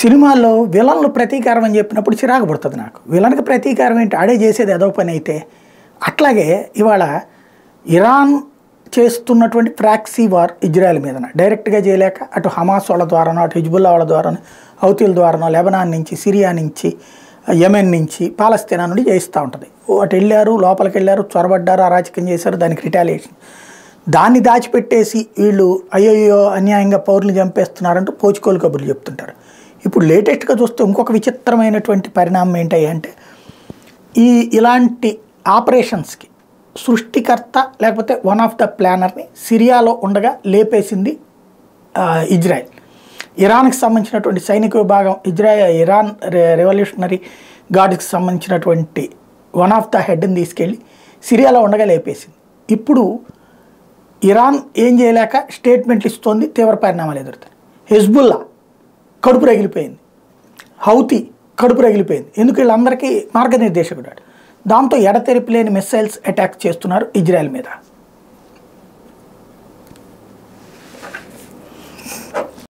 సినిమాల్లో విలన్లు ప్రతీకారం అని చెప్పినప్పుడు చిరాకు పడుతుంది నాకు. విలన్కి ప్రతీకారం ఏంటి, ఆడే చేసేది ఏదో పని అయితే. అట్లాగే ఇవాళ ఇరాన్ చేస్తున్నటువంటి ప్రాక్సీ వార్ ఇజ్రాయెల్ మీదన డైరెక్ట్గా చేయలేక అటు హమాస్ వాళ్ళ ద్వారానో, అటు హిజ్బుల్లా వాళ్ళ ద్వారానో, హౌతీల ద్వారానో, లెబనాన్ నుంచి, సిరియా నుంచి, యెమెన్ నుంచి, పాలస్తీనా నుండి చేస్తూ ఉంటుంది. అటు వెళ్ళారు, లోపలికి వెళ్ళారు, చొరబడ్డారు, అరాచకం చేశారు, దానికి రిటాలియేషన్. దాన్ని దాచిపెట్టేసి వీళ్ళు అయ్యయ్యో అన్యాయంగా పౌరులు చంపేస్తున్నారంటూ పోచుకోలు కబుర్లు చెప్తుంటారు. ఇప్పుడు లేటెస్ట్గా చూస్తే ఇంకొక విచిత్రమైనటువంటి పరిణామం ఏంటంటే ఇలాంటి ఆపరేషన్స్కి సృష్టికర్త లేకపోతే వన్ ఆఫ్ ద ప్లానర్ని సిరియాలో ఉండగా లేపేసింది ఇజ్రాయెల్. ఇరాన్కి సంబంధించినటువంటి సైనిక విభాగం ఇరాన్ రెవల్యూషనరీ గార్డ్స్కి సంబంధించినటువంటి వన్ ఆఫ్ ద హెడ్ని తీసుకెళ్ళి సిరియాలో ఉండగా లేపేసింది. ఇప్పుడు ఇరాన్ ఏం చేయలేక స్టేట్మెంట్లు ఇస్తోంది, తీవ్ర పరిణామాలు ఎదురుతాయి. హిజ్బుల్లా కడుపు రగిలిపోయింది, హౌతీ కడుపు రగిలిపోయింది. ఎందుకు వీళ్ళందరికీ మార్గనిర్దేశకుడు. దాంతో ఎడతెరిపి లేని మిస్సైల్స్ అటాక్ చేస్తున్నారు ఇజ్రాయెల్ మీద.